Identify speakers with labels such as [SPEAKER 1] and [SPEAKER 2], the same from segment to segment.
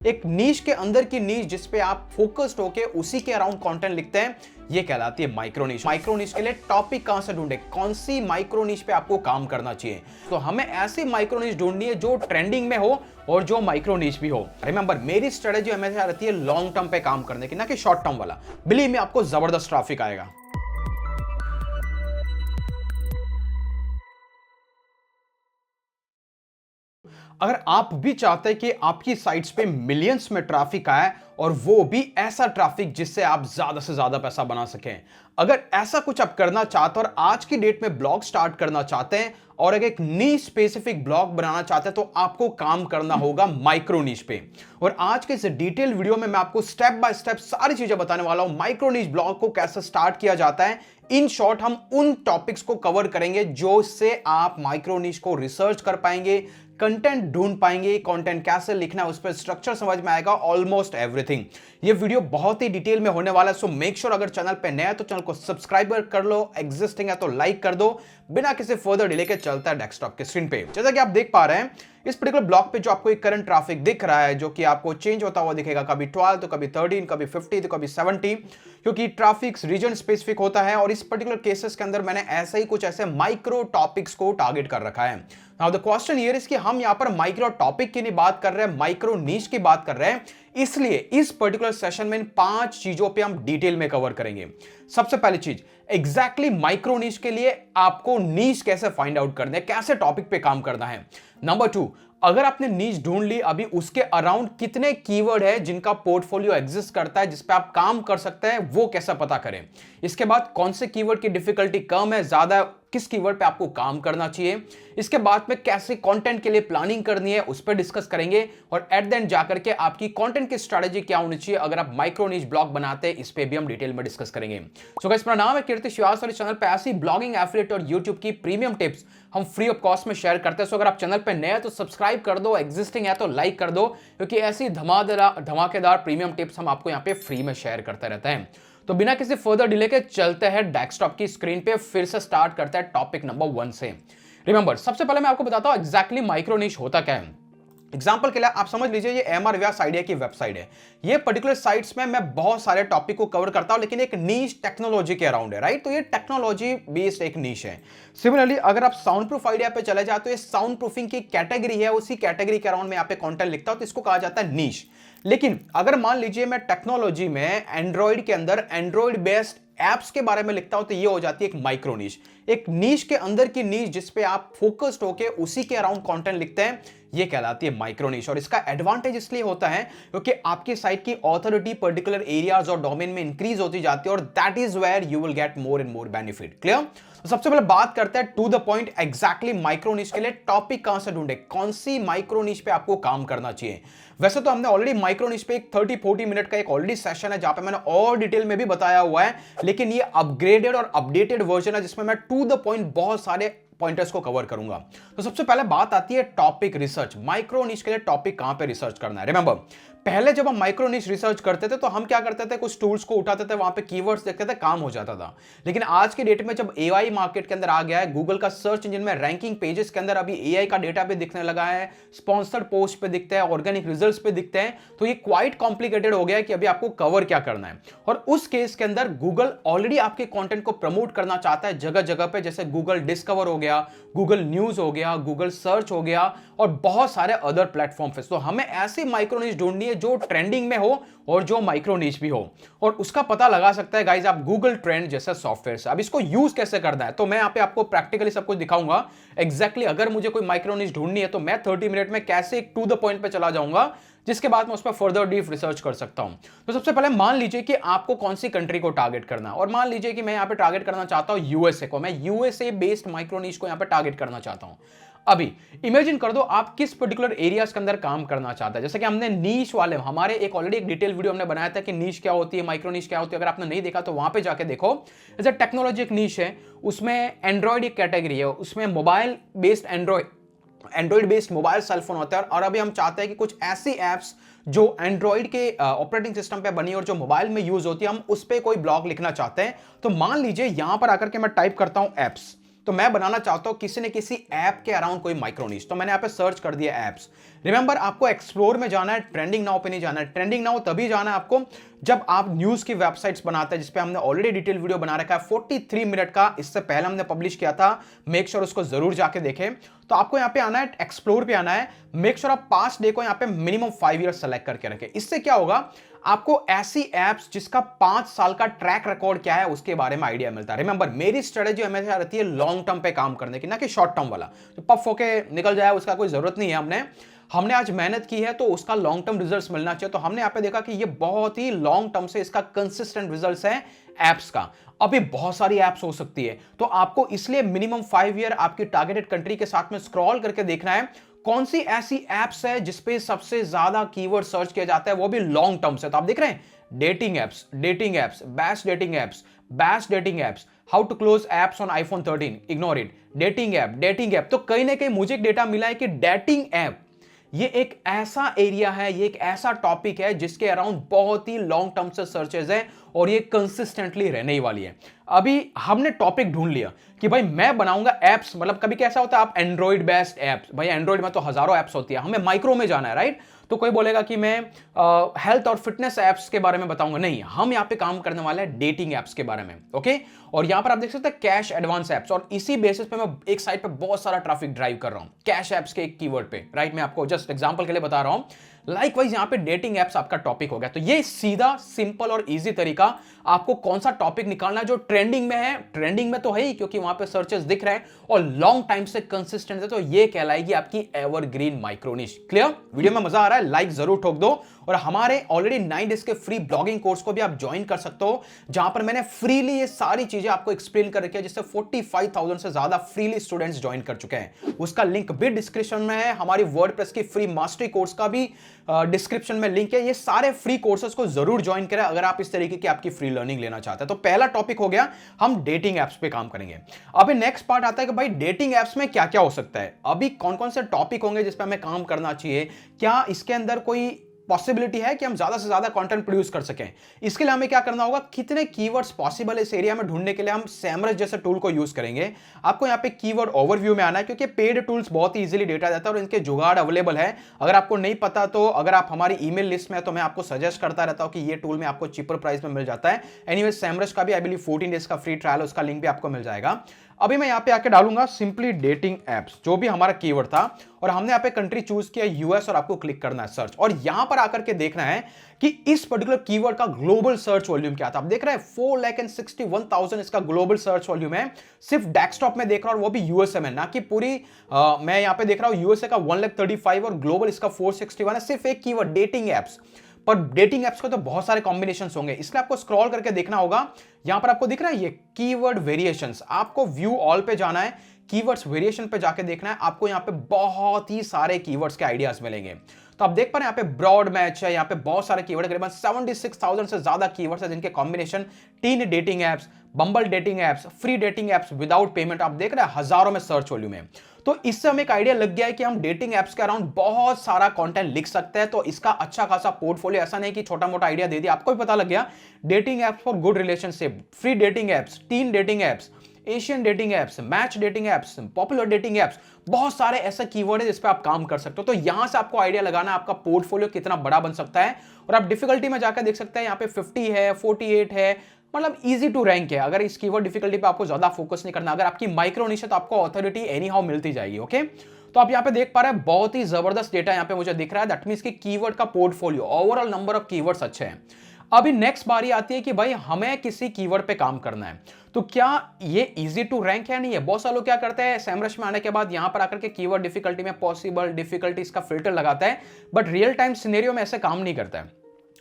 [SPEAKER 1] एक नीश के अंदर की नीश जिस पे आप फोकस्ड होके उसी के अराउंड कंटेंट लिखते हैं, ये कहलाती है माइक्रो नीश। माइक्रो नीश के लिए टॉपिक कहां से ढूंढे, कौन सी माइक्रो नीश पे आपको काम करना चाहिए। तो हमें ऐसी माइक्रो नीश ढूंढनी है जो ट्रेंडिंग में हो और जो माइक्रो नीश भी हो। रिमेंबर, मेरी स्ट्रेटेजी हमेशा रहती है लॉन्ग टर्म पे काम करने की, ना कि शॉर्ट टर्म वाला। बिलीव मी, आपको जबरदस्त ट्रैफिक आएगा। अगर आप भी चाहते हैं कि आपकी साइट्स पे मिलियंस में ट्रैफिक आए और वो भी ऐसा ट्रैफिक जिससे आप ज्यादा से ज्यादा पैसा बना सकें, अगर ऐसा कुछ आप करना चाहते हैं और आज की डेट में ब्लॉग स्टार्ट करना चाहते हैं और अगर एक नीश स्पेसिफिक ब्लॉग बनाना चाहते हैं, तो आपको काम करना होगा माइक्रो नीश पे। और आज के इस डिटेल वीडियो में मैं आपको स्टेप बाय स्टेप सारी चीजें बताने वाला हूं। माइक्रो नीश ब्लॉग को कैसे स्टार्ट किया जाता है, इन शॉर्ट हम उन टॉपिक्स को कवर करेंगे जो से आप माइक्रो नीश को रिसर्च कर पाएंगे, कंटेंट ढूंढ पाएंगे, कंटेंट कैसे लिखना है उस पर स्ट्रक्चर समझ में आएगा, ऑलमोस्ट एवरीथिंग। ये वीडियो बहुत ही डिटेल में होने वाला है, सो मेक श्योर अगर चैनल पे नया है तो चैनल को सब्सक्राइब कर लो, एग्जिस्टिंग है तो लाइक कर दो। बिना किसी फर्दर डिले के चलता है डेस्कटॉप के स्क्रीन पे। जैसा कि आप देख पा रहे हैं इस पर्टिकुलर ब्लॉक पे जो आपको एक करंट ट्रैफिक दिख रहा है, जो कि आपको चेंज होता हुआ दिखेगा, कभी 12 तो कभी 13, कभी 50 तो कभी 70, क्योंकि ट्रैफिक रीजन स्पेसिफिक होता है। और इस पर्टिकुलर केसेस के अंदर मैंने ऐसे ही कुछ ऐसे माइक्रो टॉपिक्स को टारगेट कर रखा है। Now the question here is कि हम यहां पर माइक्रो टॉपिक की नहीं बात कर रहे हैं, माइक्रो नीश की बात कर रहे हैं। इसलिए इस पर्टिकुलर सेशन में इन 5 चीजों पे हम डिटेल में कवर करेंगे। सबसे पहली चीज, एग्जैक्टली माइक्रो नीश के लिए आपको नीश कैसे फाइंड आउट करना है, कैसे टॉपिक पे काम करना है। नंबर 2, अगर आपने नीश ढूंढ ली, अभी उसके अराउंड कितने कीवर्ड है जिनका पोर्टफोलियो एग्जिस्ट करता है, जिस पे आप काम कर सकते हैं, वो कैसा पता करें। इसके बाद कौन से कीवर्ड की डिफिकल्टी कम है, ज्यादा, किस कीवर्ड पे आपको काम करना चाहिए। इसके बाद में कैसे कंटेंट के लिए प्लानिंग करनी है, उस पर डिस्कस करेंगे। और एट द एंड जाकर के आपकी कंटेंट की स्ट्रेटजी क्या होनी चाहिए अगर आप माइक्रो नीश ब्लॉग बनाते हैं, इस पे भी हम डिटेल में डिस्कस करेंगे। सो गाइस, मेरा नाम है कीर्ति श्रीवास्तव और इस चैनल पे ऐसी ब्लॉगिंग, एफिलिएट और यूट्यूब की प्रीमियम टिप्स हम फ्री ऑफ कॉस्ट में शेयर करते हैं। सो अगर आप चैनल पे नए हैं तो सब्सक्राइब कर दो, एग्जिस्टिंग है तो लाइक कर दो, क्योंकि ऐसी धमाकेदार प्रीमियम टिप्स हम आपको यहाँ पे फ्री में शेयर करते रहते हैं। तो बिना किसी फर्दर डिले के चलते हैं डेस्कटॉप की स्क्रीन पे, फिर से स्टार्ट करते हैं टॉपिक नंबर 1 से। रिमेंबर, सबसे पहले मैं आपको बताता हूं एग्जैक्टली माइक्रो नीश होता क्या है। एग्जाम्पल के लिए आप समझ लीजिए ये एमआर व्यास आइडिया की वेबसाइट है। ये पर्टिकुलर साइट्स में मैं बहुत सारे टॉपिक को कवर करता हूं, लेकिन एक नीश टेक्नोलॉजी के अराउंड है, राइट। तो ये टेक्नोलॉजी बेस्ड एक नीश है। सिमिलरली अगर आप साउंड प्रूफ आइडिया पे चले जाए तो ये साउंड प्रूफिंग की कैटेगरी है, उसी कैटेगरी के अराउंड में यहाँ पे कंटेंट लिखता हूं, तो इसको कहा जाता है नीश। लेकिन अगर मान लीजिए मैं टेक्नोलॉजी में एंड्रॉइड के अंदर एंड्रॉइड बेस्ड एप्स के बारे में लिखता हूं, तो ये हो जाती है एक माइक्रो नीश। एक नीश के अंदर की नीश जिस पे आप फोकस्ड होके उसी के अराउंड कंटेंट लिखते हैं, ये कहलाती है माइक्रो नीश। और इसका एडवांटेज इसलिए होता है क्योंकि आपकी साइट की ऑथोरिटी पर्टिकुलर एरियाज और डोमेन में इंक्रीज होती जाती है, और that is where you will get more and more benefit. Clear. तो सबसे पहले बात करते हैं to the point, exactly micro niche के लिए टॉपिक कहां से ढूंढे, कौन सी माइक्रो नीश पे आपको काम करना चाहिए। वैसे तो हमने ऑलरेडी माइक्रो नीश पे एक 30-40 मिनट का एक ऑलरेडी सेशन है जहां पे मैंने और डिटेल में भी बताया हुआ है, लेकिन ये अपग्रेडेड और अपडेटेड वर्जन है जिसमें मैं टू द पॉइंट बहुत सारे पॉइंटर्स को कवर करूंगा। तो सबसे पहले बात आती है टॉपिक रिसर्च। माइक्रो नीश के लिए टॉपिक कहां पे रिसर्च करना है। रिमेंबर, पहले जब हम माइक्रो नीश रिसर्च करते थे तो हम क्या करते थे, कुछ टूल्स को उठाते थे, वहां पे कीवर्ड्स देखते थे, काम हो जाता था। लेकिन आज के डेट में जब एआई मार्केट के अंदर आ गया है, गूगल का सर्च इंजन में रैंकिंग पेजेस के अंदर अभी एआई का डेटा पे दिखने लगा है, स्पॉन्सर्ड पोस्ट पे दिखता है, ऑर्गेनिक रिजल्ट्स पे दिखते हैं, तो ये क्वाइट कॉम्प्लिकेटेड हो गया है कि अभी आपको कवर क्या करना है। और उस केस के अंदर गूगल ऑलरेडी आपके कंटेंट को प्रमोट करना चाहता है जगह जगह पे, जैसे गूगल डिस्कवर हो गया, गूगल न्यूज हो गया, गूगल सर्च हो गया और बहुत सारे अदर प्लेटफॉर्म पे। तो हमें ऐसी माइक्रो नीश ढूंढनी है जो ट्रेंडिंग में हो और जो माइक्रो नीश भी हो, और उसका पता लगा सकता है गाइस आप गूगल ट्रेंड जैसे सॉफ्टवेयर से। अब इसको यूज कैसे करना है तो मैं यहाँ पे आपको प्रैक्टिकली सब कुछ दिखाऊंगा। एग्जैक्टली अगर मुझे कोई माइक्रो नीश ढूंढनी है तो मैं 30 मिनट में कैसे एक टू द पॉइंट पे चला जाऊंगा, जिसके बाद मैं उस पर फर्दर डीप रिसर्च कर सकता हूं। तो सबसे पहले मान लीजिए कि आपको कौन सी कंट्री को टारगेट करना है, और मान लीजिए कि मैं यहां पे टारगेट करना चाहता हूं यूएसए को। मैं यूएसए बेस्ड माइक्रो नीश को यहां पे टारगेट करना चाहता हूं। अभी इमेजिन कर दो आप किस पर्टिकुलर एरियाज के अंदर काम करना चाहता है। जैसे कि हमने नीश वाले, हमारे एक ऑलरेडी एक डिटेल वीडियो हमने बनाया था कि नीश क्या होती है, माइक्रो नीश क्या होती है। अगर आपने नहीं देखा तो वहां पे जाके देखो। जैसे टेक्नोलॉजी एक नीश है, उसमें एंड्रॉइड एक कैटेगरी है, उसमें mobile based Android based mobile cellphone होता है। और अभी हम चाहते हैं कि कुछ ऐसी एप्स जो एंड्रॉइड के ऑपरेटिंग सिस्टम पे बनी और जो मोबाइल में यूज होती है, हम उस पे कोई ब्लॉग लिखना चाहते हैं। तो मान लीजिए यहां पर आकर के मैं टाइप करता हूं एप्स, तो मैं बनाना चाहता हूं किसी न किसी ऐप के अराउंड कोई माइक्रो नीश। तो मैंने यहां पे सर्च कर दिया एप्स। रिमेंबर, आपको एक्सप्लोर में जाना है, ट्रेंडिंग नाउ पे नहीं जाना है। ट्रेंडिंग नाउ तभी जाना है आपको जब आप न्यूज की वेबसाइट्स बनाते हैं, जिसपे हमने ऑलरेडी डिटेल वीडियो बना रखा है 43 मिनट का, इससे पहले हमने पब्लिश किया था, मेक श्योर उसको जरूर जाके देखें। तो आपको यहां पे आना है, एक्सप्लोर पे आना है, मेक श्योर आप पास्ट डे को यहां पे मिनिमम 5 ईयर सेलेक्ट करके रखें। इससे क्या होगा, आपको ऐसी एप्स जिसका 5 साल का ट्रैक रिकॉर्ड क्या है उसके बारे में आइडिया मिलता है। रिमेंबर, मेरी स्ट्रेटेजी हमेशा रहती है लॉन्ग टर्म पे काम करने की, ना कि शॉर्ट टर्म वाला जो पफ होके निकल जाए उसका कोई जरूरत नहीं है। हमने आज मेहनत की है तो उसका लॉन्ग टर्म रिजल्ट्स मिलना चाहिए। तो हमने यहां पे देखा कि ये बहुत ही लॉन्ग टर्म से इसका कंसिस्टेंट रिजल्ट्स है एप्स का। अभी बहुत सारी एप्स हो सकती है, तो आपको इसलिए मिनिमम 5 ईयर आपकी टारगेटेड कंट्री के साथ में स्क्रॉल करके देखना है कौन सी ऐसी एप्स है जिसपे सबसे ज्यादा कीवर्ड सर्च किया जाता है, वो भी लॉन्ग टर्म से। तो आप देख रहे हैं dating apps, best dating apps, how to close apps on iPhone 13, ignore it, dating app. तो कहीं ना कहीं मुझे एक डेटा मिला है कि डेटिंग ऐप ये एक ऐसा एरिया है, ये एक ऐसा टॉपिक है जिसके अराउंड बहुत ही लॉन्ग टर्म से सर्चेज है और ये कंसिस्टेंटली रहने ही वाली है। अभी हमने टॉपिक ढूंढ लिया कि भाई मैं बनाऊंगा एप्स, मतलब कभी कैसा होता है आप एंड्रॉइड बेस्ड एप्स, भाई एंड्रॉइड में तो हजारों एप्स होती है, हमें माइक्रो में जाना है, राइट। तो कोई बोलेगा कि मैं हेल्थ और फिटनेस एप्स के बारे में बताऊंगा, नहीं, हम यहां पे काम करने वाले हैं डेटिंग एप्स के बारे में, ओके। और यहां पर आप देख सकते हैं कैश एडवांस एप्स, और इसी बेसिस पे मैं एक साइट पे बहुत सारा ट्रैफिक ड्राइव कर रहा हूं कैश एप्स के एक कीवर्ड पे, राइट। मैं आपको जस्ट एग्जांपल के लिए बता रहा हूं। लाइकवाइज यहां पे डेटिंग एप्स आपका टॉपिक हो गया। तो ये सीधा, सिंपल और इजी तरीका आपको कौन सा टॉपिक निकालना है जो ट्रेंडिंग में है। ट्रेंडिंग में तो है ही क्योंकि वहां पे सर्चेस दिख रहे हैं और लॉन्ग टाइम से कंसिस्टेंट है, तो ये कहलाएगी आपकी एवरग्रीन माइक्रो निश। क्लियर? वीडियो में मजा आ रहा है, लाइक जरूर ठोक दो। और हमारे ऑलरेडी 9 डेज के फ्री ब्लॉगिंग कोर्स को भी आप ज्वाइन कर सकते हो, जहां पर मैंने फ्रीली ये सारी चीजें आपको एक्सप्लेन कर रखी है, जिससे 45,000 से ज्यादा फ्रीली स्टूडेंट्स ज्वाइन कर चुके हैं। उसका लिंक भी डिस्क्रिप्शन में है। हमारी वर्डप्रेस की फ्री मास्टरी कोर्स का भी डिस्क्रिप्शन में लिंक है। ये सारे फ्री कोर्सेज को जरूर ज्वाइन करें अगर आप इस तरीके की आपकी फ्री लर्निंग लेना चाहते हैं। तो पहला टॉपिक हो गया, हम डेटिंग एप्स पे काम करेंगे। अभी नेक्स्ट पार्ट आता है कि भाई डेटिंग एप्स में क्या क्या हो सकता है, अभी कौन कौन से टॉपिक होंगे जिस पे हमें काम करना चाहिए, क्या इसके अंदर कोई पॉसिबिलिटी है कि हम ज्यादा से ज्यादा कंटेंट प्रोड्यूस कर सकें। इसके लिए हमें क्या करना होगा, कितने कीवर्ड्स पॉसिबल है इस एरिया में ढूंढने के लिए हम सेमरस जैसे टूल को यूज करेंगे। आपको यहां पे कीवर्ड ओवरव्यू में आना है, क्योंकि पेड टूल्स बहुत ही इजीली डेटा देता है और इनके जुगाड़ अवेलेबल है। अगर आपको नहीं पता तो अगर आप हमारी ईमेल लिस्ट में है तो मैं आपको सजेस्ट करता रहता हूं कि ये टूल में आपको चीपर प्राइस में मिल जाता है। एनीवे, सेमरस का भी आई बिलीव 14 डेज का फ्री ट्रायल, उसका लिंक भी आपको मिल जाएगा। अभी मैं यहां पे आके डालूंगा सिंपली डेटिंग एप्स, जो भी हमारा कीवर्ड था, और हमने यहां पे कंट्री चूज किया यूएस, और आपको क्लिक करना है सर्च, और यहां पर आकर के देखना है कि इस पर्टिकुलर कीवर्ड का ग्लोबल सर्च वॉल्यूम क्या था। आप देख रहे हैं 4,61,000 इसका ग्लोबल सर्च वॉल्यूम है, सिर्फ डेस्कटॉप में देख रहा हूं, वो भी यूएसए में, ना कि पूरी मैं यहां पे देख रहा हूं यूएसए का 1,35,000 और ग्लोबल इसका 461 है, सिर्फ एक कीवर्ड डेटिंग एप्स। पर डेटिंग एप्स को तो बहुत सारे कॉम्बिनेशंस होंगे, इसलिए आपको स्क्रॉल करके देखना होगा। यहां पर आपको दिख रहा है ये कीवर्ड वेरिएशंस, आपको व्यू ऑल पे जाना है, कीवर्ड्स वेरिएशन पे जाके देखना है। आपको यहां पे बहुत ही सारे कीवर्ड्स के आइडियाज मिलेंगे। तो आप देख पा रहे हैं यहाँ पे ब्रॉड मैच है, यहाँ पे बहुत सारे कीवर्ड, करीबन 76,000 से ज्यादा कीवर्ड्स हैं जिनके combination, 3 dating apps, Bumble dating apps, free dating apps without payment, आप देख रहे हैं हजारों में सर्च वॉल्यूम है। तो इससे हमें एक आइडिया लग गया है कि हम डेटिंग एप्स के अराउंड बहुत सारा कंटेंट लिख सकते हैं। तो इसका अच्छा खासा पोर्टफोलियो, ऐसा नहीं कि छोटा मोटा आइडिया दे दिया, आपको भी पता लग गया। Dating apps for good relationship, free dating apps, tin dating apps, Asian dating apps, match dating apps, popular dating apps, बहुत सारे ऐसे कीवर्ड है जिस पे आप काम कर सकते हो। तो यहां से आपको आइडिया लगाना है आपका पोर्टफोलियो कितना बड़ा बन सकता है। और आप डिफिकल्टी में जाकर देख सकते हैं, यहाँ पे 50 है, 48 है, मतलब इजी टू रैंक है। अगर इस कीवर्ड डिफिकल्टी पे आपको ज्यादा फोकस नहीं करना, अगर आपकी माइक्रो निश है तो आपको अथॉरिटी एनी हाउ मिलती जाएगी, ओके। तो आप यहाँ पे देख पा रहे हैं बहुत ही जबरदस्त डेटा यहाँ पे मुझे दिख रहा है। दैट मींस कि कीवर्ड का portfolio, overall number of keywords अच्छे हैं। अभी नेक्स्ट बारी आती है कि भाई हमें किसी कीवर्ड पे काम करना है, तो क्या ये इजी टू रैंक है? नहीं है। बहुत सारे लोग क्या करते हैं, सेमरश में आने के बाद यहां पर आकर के कीवर्ड डिफिकल्टी में पॉसिबल डिफिकल्टीज का फिल्टर लगाता है, बट रियल टाइम सिनेरियो में ऐसे काम नहीं करता है।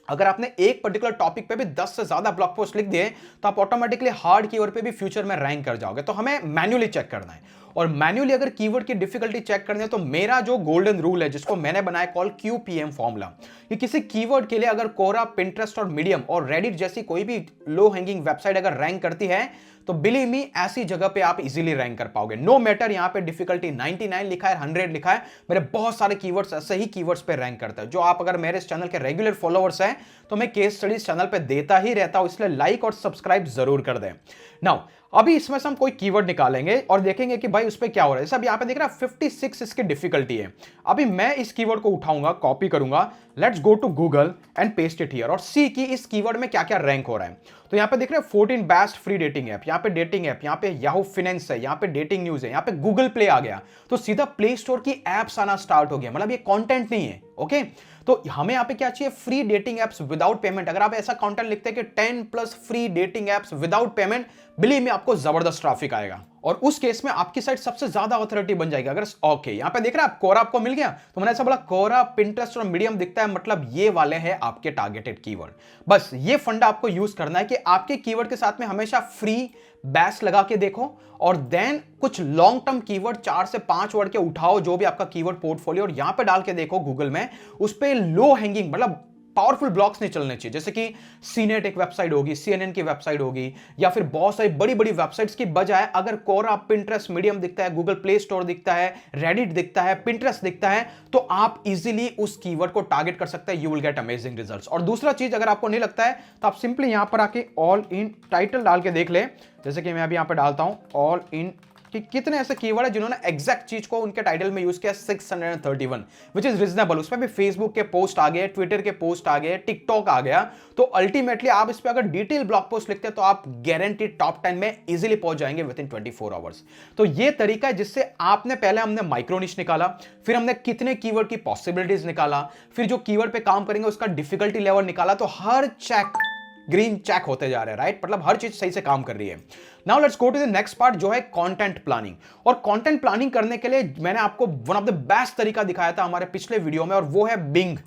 [SPEAKER 1] अगर आपने एक पर्टिकुलर टॉपिक पे भी 10 से ज्यादा ब्लॉग पोस्ट लिख दिए तो आप ऑटोमेटिकली हार्ड कीवर्ड पे भी फ्यूचर में रैंक कर जाओगे। तो हमें मैन्युअली चेक करना है, और मैन्युअली अगर कीवर्ड की डिफिकल्टी चेक करनी है तो मेरा जो गोल्डन रूल है जिसको मैंने बनाया कॉल QPM फॉर्मूला, कि किसी कीवर्ड के लिए अगर कोरा, पिंटरेस्ट और मीडियम और रेडिट जैसी कोई भी लो हैंगिंग वेबसाइट अगर रैंक करती है तो बिलीव मी ऐसी जगह पे आप इजीली रैंक कर पाओगे। नो मैटर यहां पे डिफिकल्टी 99 लिखा है, 100 लिखा है, मेरे बहुत सारे कीवर्ड्स ऐसे ही कीवर्ड्स पे रैंक करते हैं। जो आप अगर मेरे इस चैनल के रेगुलर फॉलोअर्स हैं तो मैं केस स्टडीज चैनल पे देता ही रहता हूं, इसलिए लाइक और सब्सक्राइब जरूर कर दें। नाउ अभी इसमें से हम कोई कीवर्ड निकालेंगे और देखेंगे कि भाई उस पे क्या हो रहा है। जैसे अब यहां पे देख रहा है 56 इसकी डिफिकल्टी है। अभी मैं इस कीवर्ड को उठाऊंगा, कॉपी करूंगा, let's go to Google and paste it here और सी कि इस कीवर्ड में क्या क्या रैंक हो रहा है। तो यहां पे देख रहे हैं 14 बेस्ट फ्री डेटिंग ऐप, यहां पे डेटिंग ऐप, यहां पे याहू फाइनेंस है, यहां पे डेटिंग न्यूज है, यहां पे गूगल प्ले आ गया। तो सीधा प्ले स्टोर की एप्स आना स्टार्ट हो गया, मतलब ये कंटेंट नहीं है। ओके, तो हमें यहां पे क्या चाहिए, free dating apps without payment. अगर आप ऐसा कंटेंट लिखते हैं कि 10 plus free dating apps without payment, believe में आपको जबरदस्त ट्रैफिक आएगा और उस केस में आपकी साइट सबसे ज्यादा ऑथोरिटी बन जाएगी। अगर ओके यहां पे देख रहे हैं आप, कोरा आपको मिल गया, तो मैंने ऐसा बोला कोरा, पिंटरेस्ट और मीडियम दिखता है, मतलब ये वाले हैं आपके टारगेटेड कीवर्ड। बस ये फंडा आपको यूज करना है कि आपके कीवर्ड के साथ में हमेशा फ्री बैस लगा के देखो और देन कुछ लॉन्ग टर्म कीवर्ड 4 से 5 वर्ड के उठाओ, जो भी आपका कीवर्ड पोर्टफोलियो, और यहां पे डाल के देखो गूगल में, उस पे लो हैंगिंग मतलब पावरफुल ब्लॉक्स नहीं चलने चाहिए। जैसे कि सीनेट एक वेबसाइट होगी, सीएनएन की वेबसाइट होगी, या फिर बहुत सारी बड़ी बड़ी वेबसाइट्स की बजाय अगर कोरा, पिंटरेस्ट, मीडियम दिखता है, गूगल प्ले स्टोर दिखता है, रेडिट दिखता है, पिंटरेस्ट दिखता है, तो आप इजीली उस कीवर्ड को टारगेट कर सकते हैं। You will get amazing results. और दूसरा चीज, अगर आपको नहीं लगता है तो आप सिंपली यहां पर आके ऑल इन टाइटल डाल के देख ले। जैसे कि मैं अभी यहां पर डालता हूं ऑल इन, कि कितने ऐसे कीवर्ड है जिन्होंने एग्जैक्ट चीज को उनके टाइटल में यूज किया, 631, विच इज रीजनेबल। उसमें भी फेसबुक के पोस्ट आ गए, ट्विटर के पोस्ट आ गए, टिकटॉक आ गया। तो अल्टीमेटली आप इस पे अगर डिटेल ब्लॉग पोस्ट लिखते हैं तो आप गारंटीड टॉप 10 में इजीली पहुंच जाएंगे विद इन 24 आवर्स। तो ये तरीका है जिससे आपने पहले हमने माइक्रो निश निकाला, फिर हमने कितने कीवर्ड की पॉसिबिलिटीज निकाला, फिर जो कीवर्ड पे काम करेंगे उसका डिफिकल्टी लेवल निकाला, तो हर चेक ग्रीन चेक होते जा रहे हैं, राइट? मतलब हर चीज सही से काम कर रही है। Now let's go to the next part, जो है कंटेंट प्लानिंग। और कंटेंट प्लानिंग करने के लिए मैंने आपको वन ऑफ द बेस्ट तरीका दिखाया था हमारे पिछले वीडियो में, और वो है बिंग।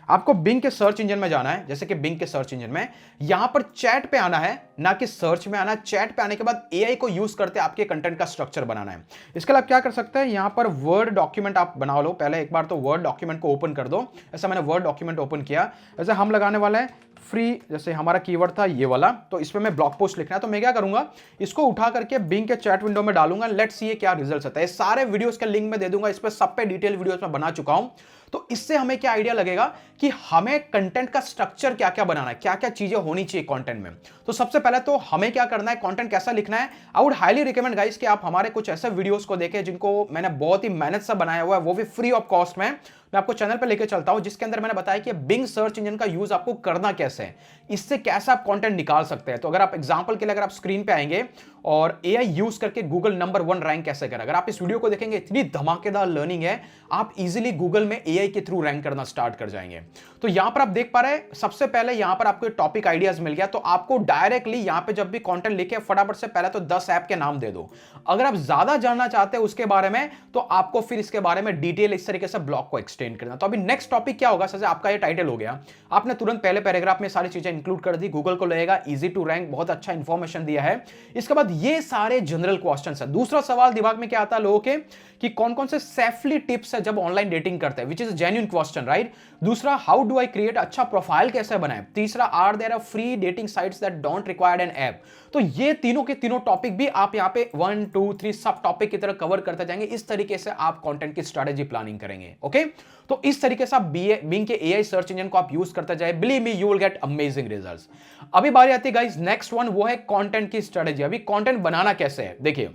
[SPEAKER 1] आपको बिंग के सर्च इंजन में जाना है। जैसे कि बिंग के सर्च इंजन में यहां पर चैट पे आना है, ना कि सर्च में आना है। चैट पे आने के बाद एआई को यूज करते आपके कंटेंट का स्ट्रक्चर बनाना है। इसके लिए आप क्या कर सकते हैं, यहां पर वर्ड डॉक्यूमेंट आप बना लो। पहले एक बार तो वर्ड डॉक्यूमेंट को ओपन कर दो। ऐसा मैंने वर्ड डॉक्यूमेंट ओपन किया। ऐसे हम लगाने वाले हैं फ्री, जैसे हमारा कीवर्ड था ये वाला, तो इसमें मैं ब्लॉग पोस्ट लिखना है। तो मैं क्या करूंगा, इसको उठा करके बिंग के चैट विंडो में डालूंगा। लेट्स सी क्या रिजल्ट आता है। सारे वीडियोस का लिंक मैं दे दूंगा, इस पे सब पे डिटेल वीडियोस में बना चुका हूं। तो इससे हमें क्या आइडिया लगेगा कि हमें कंटेंट का स्ट्रक्चर क्या क्या बनाना है, क्या क्या चीजें होनी चाहिए कंटेंट में। तो सबसे पहले तो हमें क्या करना है, कंटेंट कैसा लिखना है। I would highly recommend guys कि आप हमारे कुछ ऐसे वीडियोस को देखें जिनको मैंने बहुत ही मेहनत से बनाया हुआ है, वो भी फ्री ऑफ कॉस्ट में। मैं आपको चैनल पे लेके चलता हूं, जिसके अंदर मैंने बताया कि बिंग सर्च इंजन का यूज आपको करना कैसे है, इससे कैसे आप कंटेंट निकाल सकते हैं। तो अगर आप एग्जांपल के लिए अगर आप स्क्रीन पे आएंगे और एआई यूज करके गूगल नंबर 1 रैंक कैसे करें, अगर आप इस वीडियो को देखेंगे, इतनी धमाकेदार लर्निंग है, आप इजीली गूगल में एआई के थ्रू रैंक करना स्टार्ट कर जाएंगे। तो यहां पर आप देख पा रहे हैं, सबसे पहले यहां पर आपको टॉपिक आइडियाज मिल गया। तो आपको डायरेक्टली यहां पे जब भी कंटेंट लिखे, फटाफट से पहले तो 10 ऐप के नाम दे दो। अगर आप ज्यादा जानना चाहते हैं उसके बारे में, तो आपको फिर इसके बारे में डिटेल इस तरीके से ब्लॉग को एक्सटेंड करना। तो अभी नेक्स्ट टॉपिक क्या होगा, जैसे आपका ये टाइटल हो गया, आपने तुरंत पहले पैराग्राफ में सारी चीजें इंक्लूड कर दी, गूगल को लगेगा इजी टू रैंक, बहुत अच्छा इंफॉर्मेशन दिया है। इसके बाद ये सारे जनरल क्वेश्चंस है। दूसरा सवाल दिमाग में क्या आता है लोगों के, कि कौन कौन से सेफली टिप्स है जब ऑनलाइन डेटिंग करते हैं, which is genuine question, right? दूसरा, हाउ डू आई क्रिएट अच्छा प्रोफाइल कैसे बनाए। तीसरा, are there free dating sites that don't require an app. तो ये तीनों के तीनों टॉपिक भी आप यहाँ पे 1 2 3 सब टॉपिक की तरह कवर करते जाएंगे। इस तरीके से आप कंटेंट की स्ट्रेटेजी प्लानिंग करेंगे। ओके, तो इस तरीके से आप बिंग के एआई सर्च इंजन को आप यूज करते जाए, believe me you will get amazing results. अभी बारी आती है गाइस नेक्स्ट वन, वो है कंटेंट की स्ट्रेटेजी। अभी कंटेंट बनाना कैसे है, देखिए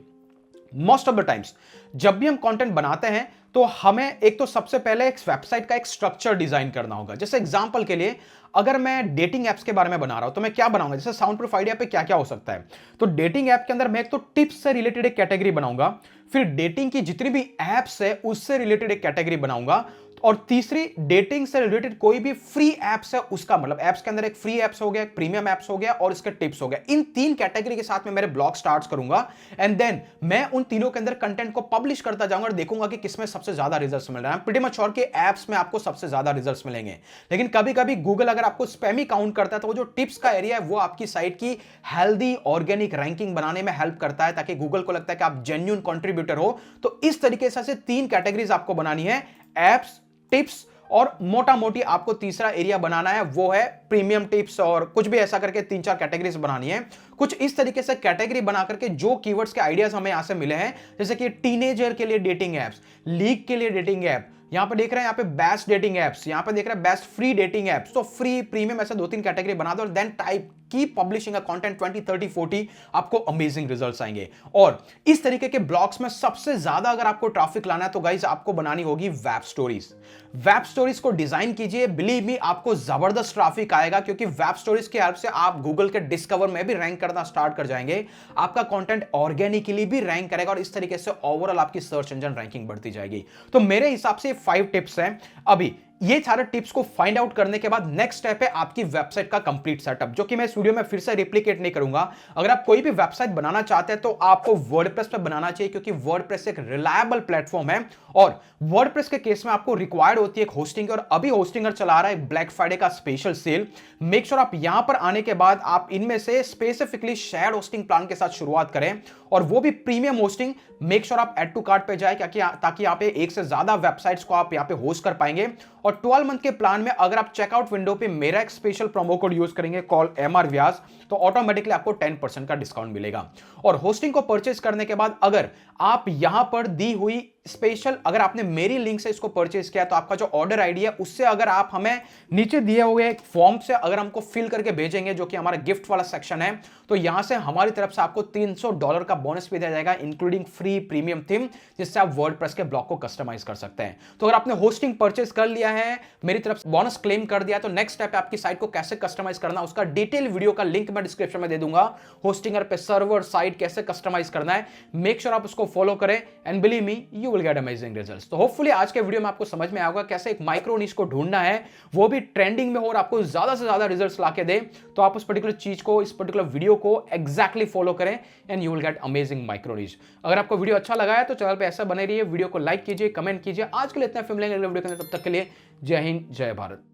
[SPEAKER 1] मोस्ट ऑफ द टाइम्स जब भी हम कंटेंट बनाते हैं तो हमें एक तो सबसे पहले एक वेबसाइट का एक स्ट्रक्चर डिजाइन करना होगा। जैसे एग्जांपल के लिए अगर मैं डेटिंग एप्स के बारे में बना रहा हूं तो मैं क्या बनाऊंगा, जैसे साउंड प्रूफ आइडिया पे क्या क्या हो सकता है। तो डेटिंग ऐप के अंदर मैं एक तो टिप्स से रिलेटेड एक कैटेगरी बनाऊंगा, फिर डेटिंग की जितनी भी एप्स है उससे रिलेटेड एक कैटेगरी बनाऊंगा, और तीसरी डेटिंग से रिलेटेड कोई भी फ्री एप्स है उसका, मतलब एप्स के अंदर एक फ्री एप्स हो गया, एक प्रीमियम एप्स हो गया और इसके टिप्स हो गया। इन 3 कैटेगरी के साथ में मेरे ब्लॉग स्टार्ट करूंगा एंड देन मैं उन तीनों के अंदर कंटेंट को पब्लिश करता जाऊंगा और देखूंगा कि किसमें सबसे ज्यादा रिजल्ट्स मिल रहा है। प्रीटी मच श्योर कि एप्स में आपको सबसे ज्यादा रिजल्ट्स मिलेंगे, लेकिन कभी कभी गूगल अगर आपको स्पैमी काउंट करता है तो वो जो टिप्स का एरिया है वो आपकी साइट की हेल्दी ऑर्गेनिक रैंकिंग बनाने में हेल्प करता है, ताकि गूगल को लगता है कि आप जेन्युइन कंट्रीब्यूटर हो। तो इस तरीके से 3 कैटेगरीज आपको बनानी है, एप्स, टिप्स और मोटा मोटी आपको तीसरा एरिया बनाना है, वो है प्रीमियम टिप्स, और कुछ भी ऐसा करके 3-4 कैटेगरीज बनानी है। कुछ इस तरीके से कैटेगरी बना करके जो कीवर्ड्स के आइडियाज हमें यहां से मिले हैं, जैसे कि टीनेजर के लिए डेटिंग एप्स, लीग के लिए डेटिंग ऐप, यहां पे देख रहे हैं यहाँ पे बेस्ट डेटिंग एप्स, यहां पे देख रहे हैं बेस्ट फ्री डेटिंग एप्स, तो फ्री प्रीमियम ऐसे 2-3 कैटेगरी बना दो और then type keep publishing a content 20, 30, 40, आपको अमेजिंग रिजल्ट्स आएंगे। और इस तरीके के ब्लॉग्स में सबसे ज्यादा अगर आपको ट्रैफिक लाना है तो गाइस आपको बनानी होगी वेब स्टोरीज। वेब स्टोरीज को डिजाइन कीजिए, बिलीव मी आपको जबरदस्त ट्रैफिक आएगा, क्योंकि वेब स्टोरीज की हेल्प से आप गूगल के डिस्कवर में भी रैंक करना स्टार्ट कर जाएंगे। आपका कंटेंट ऑर्गेनिकली भी रैंक करेगा और इस तरीके से ओवरऑल आपकी सर्च इंजन रैंकिंग बढ़ती जाएगी। तो मेरे हिसाब से 5 टिप्स हैं। अभी ये सारे टिप्स को फाइंड आउट करने के बाद नेक्स्ट स्टेप है आपकी वेबसाइट का कंप्लीट सेटअप, जो कि मैं इस वीडियो में फिर से रिप्लिकेट नहीं करूंगा। अगर आप कोई भी वेबसाइट बनाना चाहते हैं तो आपको वर्डप्रेस पे बनाना चाहिए, क्योंकि वर्डप्रेस एक रिलायबल प्लेटफॉर्म है और वर्डप्रेस के केस में आपको रिक्वायर्ड होती है एक होस्टिंग, और अभी होस्टिंगर चला रहा है ब्लैक फ्राइडे का स्पेशल सेल। मेक श्योर आप यहां पर आने के बाद आप इनमें से स्पेसिफिकली शेयर्ड होस्टिंग प्लान के साथ शुरुआत करें, और वो भी प्रीमियम होस्टिंग। मेक श्योर आप ऐड टू कार्ट पे जाए, ताकि यहाँ पे एक से ज्यादा वेबसाइट्स को आप यहाँ पे होस्ट कर पाएंगे। और 12 मंथ के प्लान में अगर आप चेकआउट विंडो पे मेरा एक स्पेशल प्रोमो कोड यूज करेंगे कॉल MR व्यास, तो ऑटोमेटिकली आपको 10% का डिस्काउंट मिलेगा। और होस्टिंग को परचेज करने के बाद अगर आप यहां पर दी हुई स्पेशल, अगर आपने मेरी लिंक से इसको परचेज किया तो आपका जो ऑर्डर आईडी है उससे अगर आप हमें नीचे दिए हुए एक फॉर्म से अगर हमको फिल करके भेजेंगे, जो कि हमारा गिफ्ट वाला सेक्शन है, तो यहां से हमारी तरफ से आपको $300 का बोनस भी दिया जाएगा, इंक्लूडिंग फ्री प्रीमियम थीम, जिससे आप वर्डप्रेस के ब्लॉग को कस्टमाइज कर सकते हैं। तो अगर आपने होस्टिंग परचेज कर लिया है, मेरी तरफ से बोनस क्लेम कर दिया, तो नेक्स्ट स्टेप है आपकी साइट को कैसे कस्टमाइज करना, उसका डिटेल वीडियो का लिंक मैं डिस्क्रिप्शन में दे दूंगा। होस्टिंगर पे सर्वर साइट कैसे कस्टमाइज करना है, मेक श्योर आप उसको फॉलो करें and believe me you will get amazing results. तो होपफुली आज के वीडियो में आपको समझ में आएगा कैसे एक माइक्रो नीश को ढूंढना है, वो भी ट्रेंडिंग में हो और आपको ज्यादा से ज्यादा रिजल्ट्स लाके दे। तो आप उस पर्टिकुलर चीज को, इस पर्टिकुलर वीडियो को एग्जैक्टली फॉलो करें and you will get amazing micro niche. अगर आपको वीडियो अच्छा लगा है तो चैनल पे ऐसा बने रहिए, वीडियो को लाइक कीजिए, कमेंट कीजिए। आज के लिए इतना फिल्म लेंगे अगले वीडियो के अंदर, तब तक के लिए जय हिंद जय भारत।